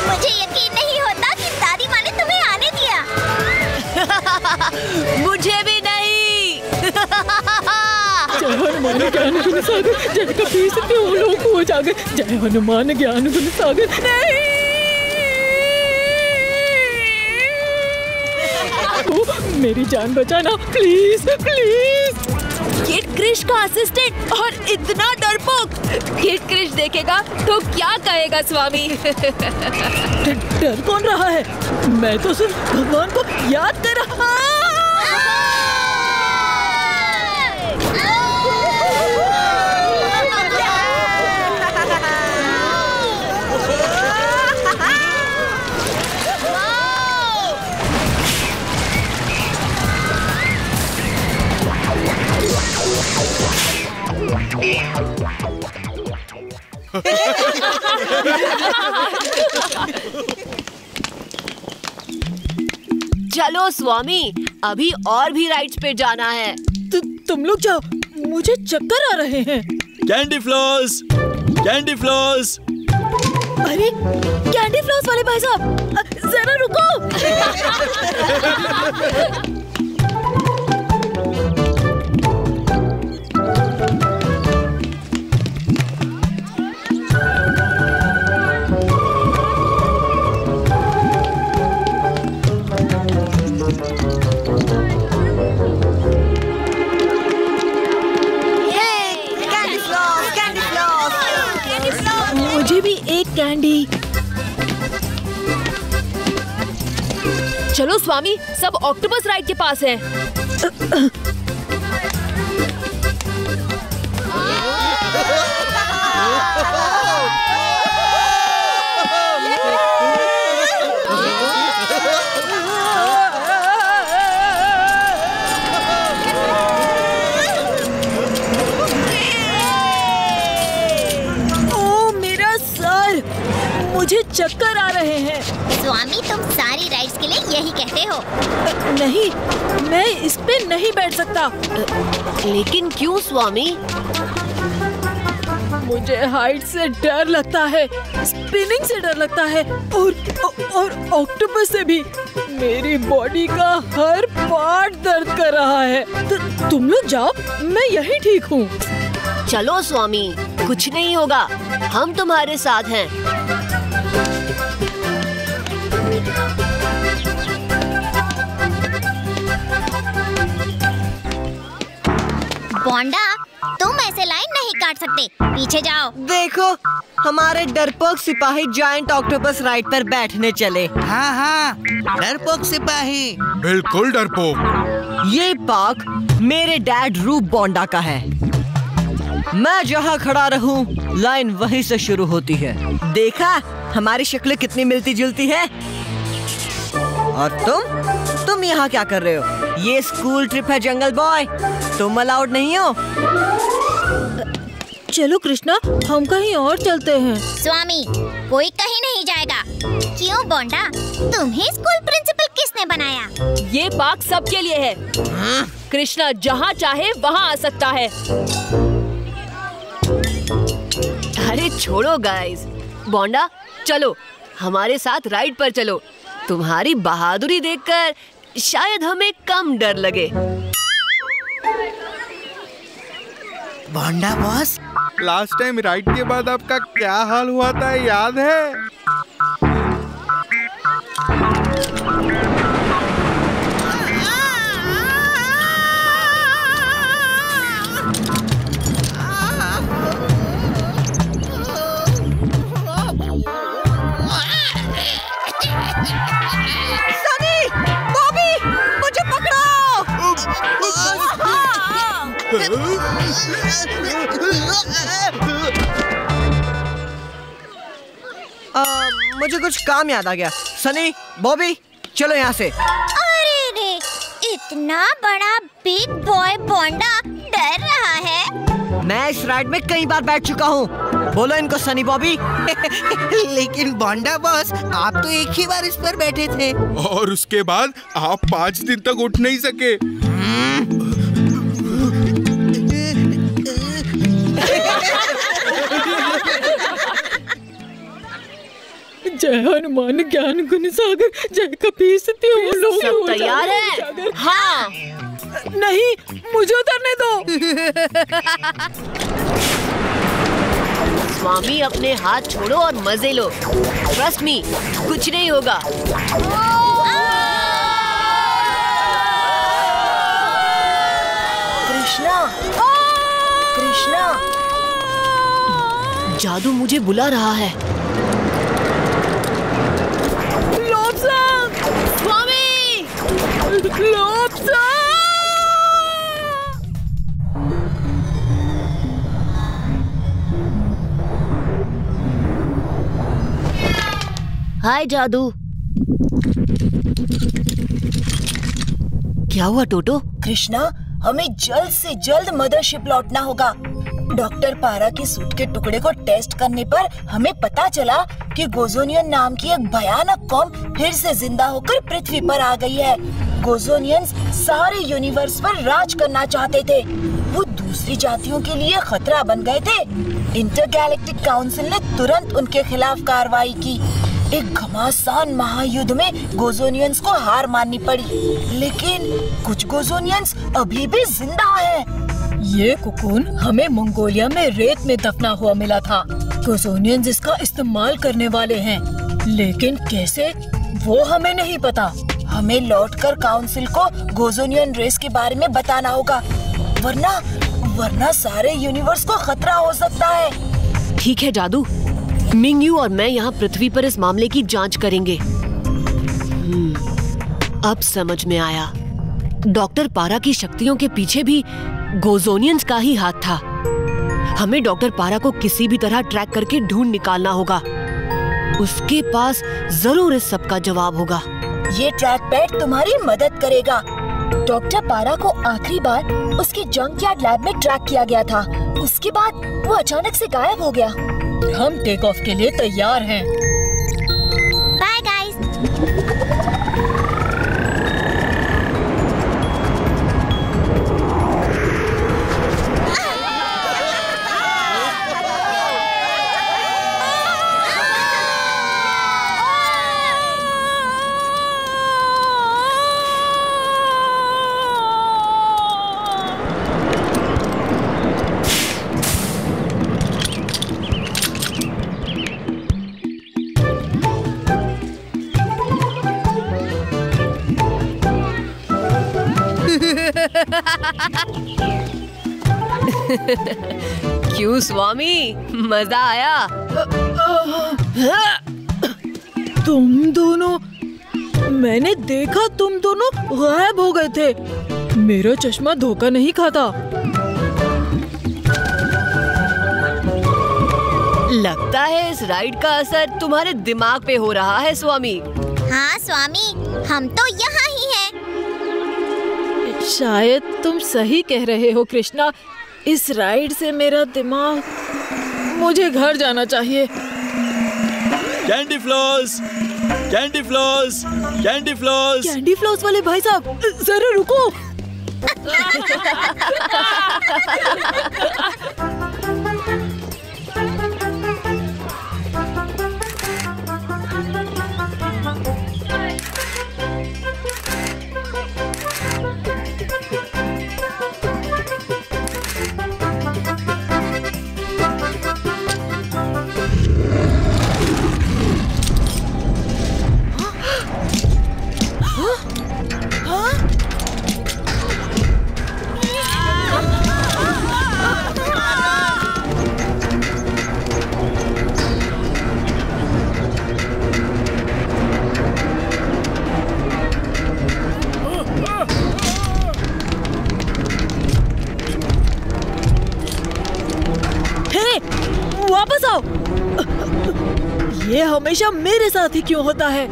मुझे यकीन नहीं होता कि दादी माँ ने तुम्हें आने दिया। मुझे भी नहीं। जय हनुमान ज्ञान गुण सागर, जय कपीस तिहु लोक उजागर, जय हनुमान ज्ञान गुण सागर। नहीं, मेरी जान बचाना प्लीज प्लीज। किड क्रिश का असिस्टेंट और इतना डरपोक। किड क्रिश देखेगा तो क्या कहेगा स्वामी? डर कौन रहा है? मैं तो सिर्फ भगवान को याद कर रहा। चलो स्वामी, अभी और भी राइड्स पे जाना है। तुम लोग जाओ, मुझे चक्कर आ रहे हैं। Candy floss, candy floss. अरे कैंडी फ्लॉस वाले भाई साहब, जरा रुको। मुझे भी एक कैंडी। चलो स्वामी, सब ऑक्टोपस राइड के पास हैं। मुझे चक्कर आ रहे हैं। स्वामी, तुम सारी राइड्स के लिए यही कहते हो? नहीं, मैं इस पे नहीं बैठ सकता। लेकिन क्यों स्वामी? मुझे हाइट से डर लगता है, स्पिनिंग से डर लगता है और ऑक्टोपस से भी। मेरी बॉडी का हर पार्ट दर्द कर रहा है। तुम लोग जाओ, मैं यही ठीक हूँ। चलो स्वामी, कुछ नहीं होगा, हम तुम्हारे साथ हैं। बोंडा, तुम ऐसे लाइन नहीं काट सकते, पीछे जाओ। देखो, हमारे डरपोक सिपाही जायंट ऑक्टोपस राइड पर बैठने चले। हाँ हाँ, डरपोक सिपाही। बिल्कुल डरपोक। ये पार्क मेरे डैड रूप बोंडा का है। मैं जहाँ खड़ा रहूं, लाइन वहीं से शुरू होती है। देखा, हमारी शक्लें कितनी मिलती जुलती है। और तुम यहाँ क्या कर रहे हो? ये स्कूल ट्रिप है जंगल बॉय, तुम अलाउड नहीं हो। चलो कृष्णा, हम कहीं और चलते हैं। स्वामी, कोई कहीं नहीं जाएगा। क्यों बोंडा, तुम्हें स्कूल प्रिंसिपल किसने बनाया? ये पार्क सबके लिए है। कृष्णा जहाँ चाहे वहाँ आ सकता है। अरे छोड़ो गाइस। बोंडा, चलो हमारे साथ राइड पर चलो। तुम्हारी बहादुरी देखकर शायद हमें कम डर लगे। बोंडा बॉस, लास्ट टाइम राइड के बाद आपका क्या हाल हुआ था याद है? मुझे कुछ काम याद आ गया। सनी, बॉबी, चलो यहाँ से। अरे रे, इतना बड़ा बिग बॉय बोंडा डर रहा है। मैं इस राइड में कई बार बैठ चुका हूँ। बोलो इनको सनी बॉबी। लेकिन बोंडा बॉस, आप तो एक ही बार इस पर बैठे थे। और उसके बाद आप 5 दिन तक उठ नहीं सके। जय हनुमान ज्ञान गुण सागर, जय कपीस तिहुँ लोक सब तैयार है? उजागर। हाँ। नहीं, मुझे उतरने दो। स्वामी, अपने हाथ छोड़ो और मजे लो। ट्रस्ट मी, कुछ नहीं होगा। कृष्णा, कृष्णा, जादू मुझे बुला रहा है। स्वामी! हाय जादू। क्या हुआ टोटो? कृष्णा, हमें जल्द से जल्द मदरशिप लौटना होगा। डॉक्टर पारा के सूट के टुकड़े को टेस्ट करने पर हमें पता चला कि गोजोनियन नाम की एक भयानक कौम फिर से जिंदा होकर पृथ्वी पर आ गई है। गोजोनियंस सारे यूनिवर्स पर राज करना चाहते थे। वो दूसरी जातियों के लिए खतरा बन गए थे। इंटरगैलेक्टिक काउंसिल ने तुरंत उनके खिलाफ कार्रवाई की। एक घमासान महायुद्ध में गोजोनियंस को हार माननी पड़ी, लेकिन कुछ गोजोनियंस अभी भी जिंदा हैं। ये कुकुन हमें मंगोलिया में रेत में दफना हुआ मिला था। गोजोनियंस इसका इस्तेमाल करने वाले हैं, लेकिन कैसे, वो हमें नहीं पता। हमें लौटकर काउंसिल को गोजोनियन रेस के बारे में बताना होगा, वरना सारे यूनिवर्स को खतरा हो सकता है। ठीक है जादू, मिंगयू और मैं यहाँ पृथ्वी पर इस मामले की जांच करेंगे। अब समझ में आया, डॉक्टर पारा की शक्तियों के पीछे भी गोजोनियंस का ही हाथ था। हमें डॉक्टर पारा को किसी भी तरह ट्रैक करके ढूंढ निकालना होगा। उसके पास जरूर इस सब का जवाब होगा। ये ट्रैक पैड तुम्हारी मदद करेगा। डॉक्टर पारा को आखिरी बार उसके जंकयार्ड लैब में ट्रैक किया गया था। उसके बाद वो अचानक से गायब हो गया। हम टेक ऑफ के लिए तैयार हैं। Bye guys. क्यों स्वामी, मजा आया? तुम दोनों, मैंने देखा तुम दोनों गायब हो गए थे। मेरा चश्मा धोखा नहीं खाता। लगता है इस राइड का असर तुम्हारे दिमाग पे हो रहा है स्वामी। हाँ स्वामी, हम तो यहाँ ही हैं। शायद तुम सही कह रहे हो कृष्णा। इस राइड से मेरा दिमाग, मुझे घर जाना चाहिए। Candy floss, candy floss, candy floss. Candy floss वाले भाई साहब, जरा रुको। वापस आओ। ये हमेशा मेरे साथ ही क्यों होता है?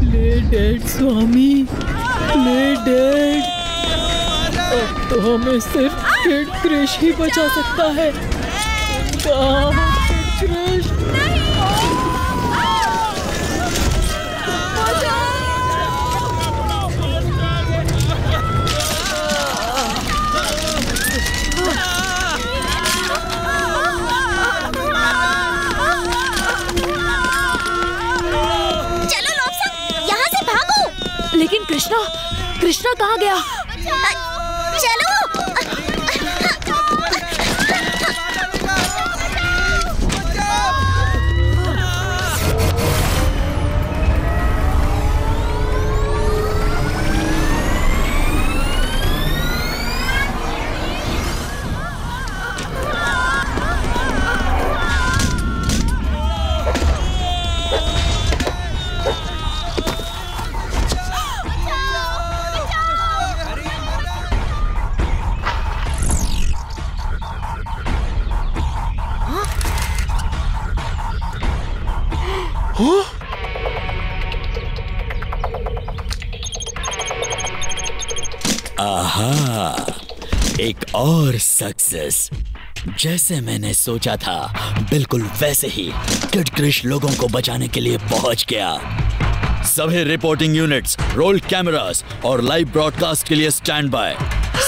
प्ले डेड स्वामी, प्ले डेड। अब तो हमें सिर्फ किड क्रिश ही बचा सकता है। कहाँ है किड क्रिश? लेकिन कृष्णा कहाँ गया? चलो। आहा, एक और सक्सेस। जैसे मैंने सोचा था बिल्कुल वैसे ही किड क्रिश लोगों को बचाने के लिए पहुंच गया। सभी रिपोर्टिंग यूनिट्स, रोल कैमरास और लाइव ब्रॉडकास्ट के लिए स्टैंड बाय,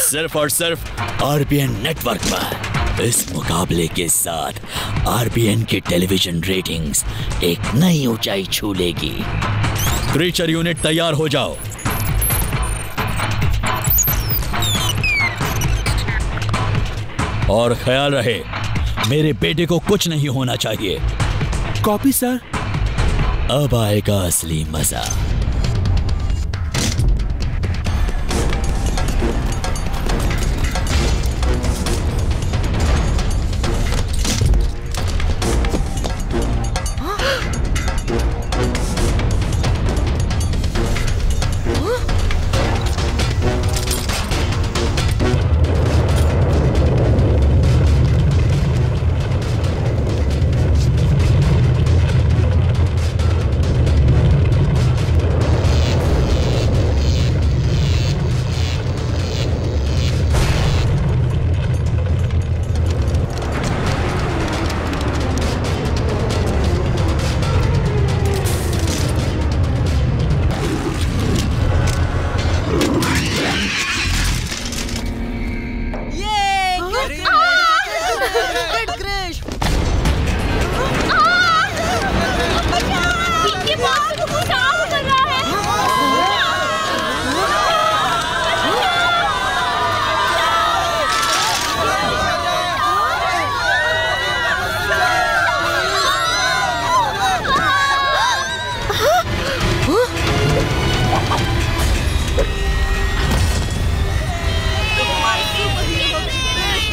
सिर्फ और सिर्फ आरबीएन नेटवर्क पर। इस मुकाबले के साथ आरबीएन की टेलीविजन रेटिंग्स एक नई ऊंचाई छू लेगी। क्रीचर यूनिट तैयार हो जाओ। और ख्याल रहे, मेरे बेटे को कुछ नहीं होना चाहिए। Copy sir. अब आएगा असली मजा।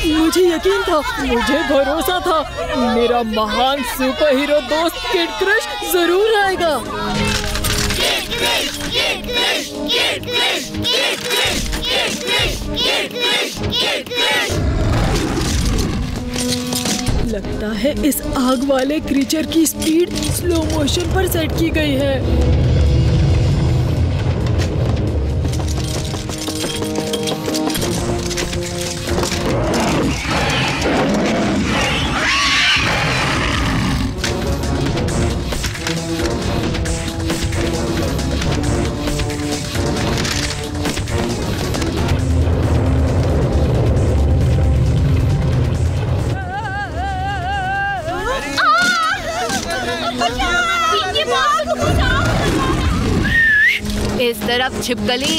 मुझे यकीन था, मुझे भरोसा था, मेरा महान सुपर हीरो दोस्त किड क्रिश जरूर आएगा। लगता है इस आग वाले क्रीचर की स्पीड स्लो मोशन पर सेट की गई है। इस तरफ छिपकली।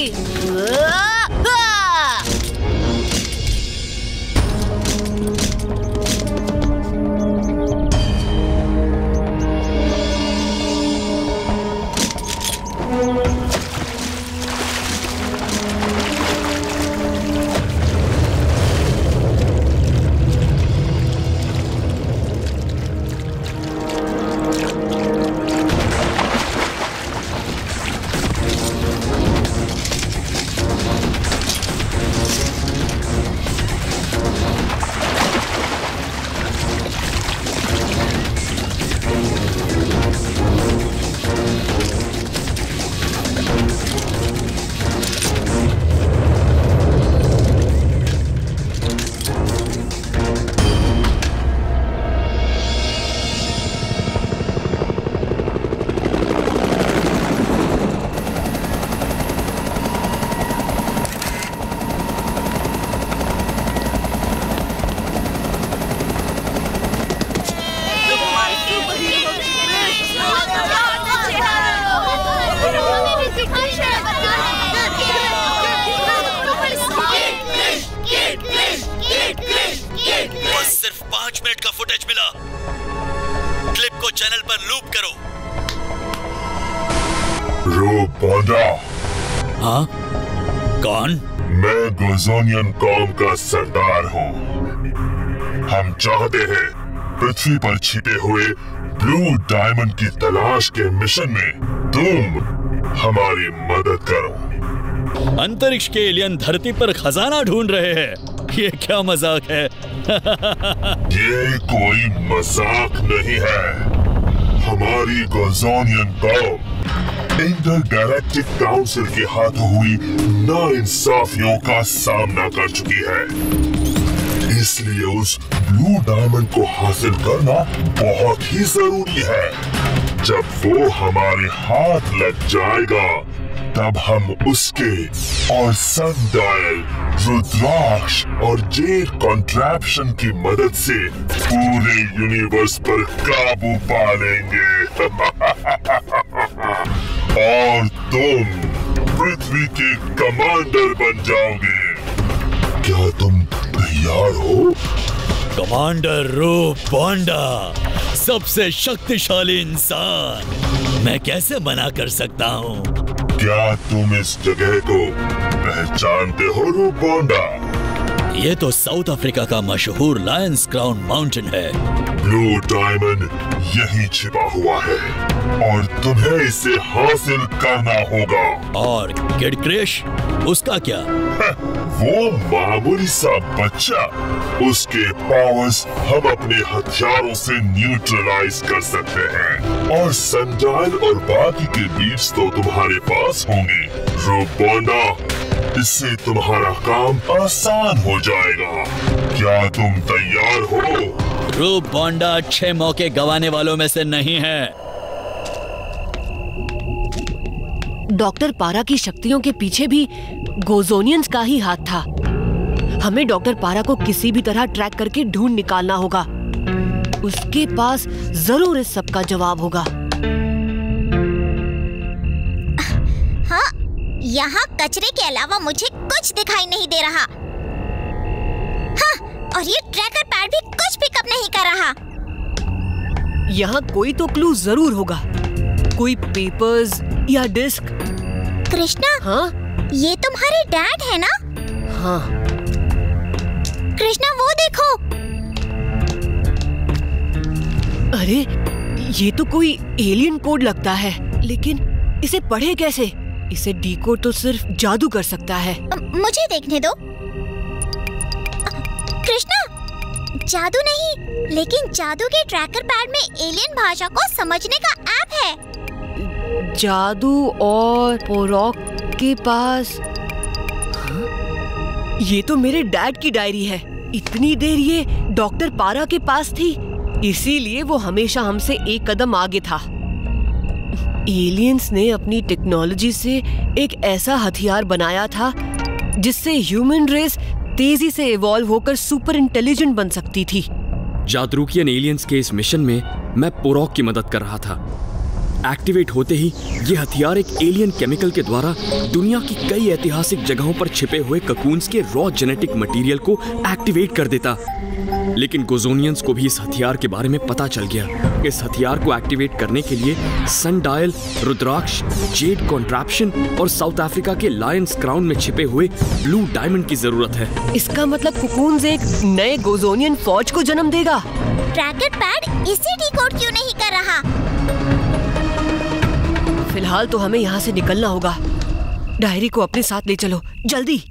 बस सिर्फ 5 मिनट का फुटेज मिला। क्लिप को चैनल पर लूप करो। रूप बोंडा। हाँ? कौन? मैं गोज़ोनियन कौम का सरदार हूँ। हम चाहते हैं पृथ्वी पर छिपे हुए ब्लू डायमंड की तलाश के मिशन में तुम हमारी मदद करो। अंतरिक्ष के एलियन धरती पर खजाना ढूंढ रहे हैं। ये क्या मजाक है? ये कोई मजाक नहीं है। हमारी गोज़ोनियन कौम इंटरगैलेक्टिक काउंसिल के हाथों हुई नाइंसाफियों का सामना कर चुकी है। इसलिए उस ब्लू डायमंड को हासिल करना बहुत ही जरूरी है। जब वो हमारे हाथ लग जाएगा तब हम उसके और सनडायल, रुद्राक्ष और जेड कॉन्ट्रैप्शन की मदद से पूरे यूनिवर्स पर काबू पा लेंगे। और तुम पृथ्वी के कमांडर बन जाओगे। क्या तुम तैयार हो? कमांडर रूप बोंडा, सबसे शक्तिशाली इंसान। मैं कैसे मना कर सकता हूँ? क्या तुम इस जगह को पहचानते हो रूप बोंडा? ये तो साउथ अफ्रीका का मशहूर लायंस क्राउन माउंटेन है। ब्लू डायमंड यहीं छिपा हुआ है और तुम्हें इसे हासिल करना होगा। और किड क्रैश, उसका क्या? वो मामूली सा बच्चा। उसके पावर्स हम अपने हथियारों से न्यूट्रलाइज कर सकते हैं और सनडायल और बाकी के बीट्स तो तुम्हारे पास होंगे। रूप बोंडा, इससे तुम्हारा काम आसान हो जाएगा। क्या तुम तैयार हो? रूप बोंडा अच्छे मौके गंवाने वालों में से नहीं है। डॉक्टर पारा की शक्तियों के पीछे भी गोज़ोनियंस का ही हाथ था। हमें डॉक्टर पारा को किसी भी तरह ट्रैक करके ढूंढ निकालना होगा। उसके पास जरूर इस सब का जवाब होगा। हाँ, यहाँ कचरे के अलावा मुझे कुछ दिखाई नहीं दे रहा। हाँ, और ये ट्रैकर पैड भी कुछ पिकअप नहीं कर रहा। यहाँ कोई तो क्लू जरूर होगा, कोई पेपर्स या डिस्क। कृष्णा, हाँ? ये तुम्हारे डैड है ना? हाँ। कृष्णा, वो देखो। अरे, ये तो कोई एलियन कोड लगता है, लेकिन इसे पढ़े कैसे? इसे डीकोड तो सिर्फ जादू कर सकता है। मुझे देखने दो। कृष्णा, जादू नहीं, लेकिन जादू के ट्रैकर पैड में एलियन भाषा को समझने का ऐप है। जादू और पोरॉक के पास। हाँ? ये तो मेरे डैड की डायरी है। इतनी देर ये डॉक्टर पारा के पास थी, इसीलिए वो हमेशा हमसे एक कदम आगे था। एलियंस ने अपनी टेक्नोलॉजी से एक ऐसा हथियार बनाया था जिससे ह्यूमन रेस तेजी से इवॉल्व होकर सुपर इंटेलिजेंट बन सकती थी। जादरूकियन एलियंस के इस मिशन में मैं पोरॉक की मदद कर रहा था। एक्टिवेट होते ही ये हथियार एक एलियन केमिकल के द्वारा दुनिया की कई ऐतिहासिक जगहों पर छिपे हुए ककून्स के रॉ जेनेटिक मटेरियल को एक्टिवेट कर देता। लेकिन गोज़ोनियंस को भी इस हथियार के बारे में पता चल गया। इस हथियार को एक्टिवेट करने के लिए सनडायल, रुद्राक्ष, जेड कॉन्ट्रैप्शन और साउथ अफ्रीका के लायंस क्राउन में छिपे हुए ब्लू डायमंड की जरूरत है। इसका मतलब ककून्स एक नए गोज़ोनियन फौज को जन्म देगा। ट्रैकर पैड इसे डिकोड क्यों नहीं कर रहा? फिलहाल तो हमें यहाँ से निकलना होगा। डायरी को अपने साथ ले चलो, जल्दी।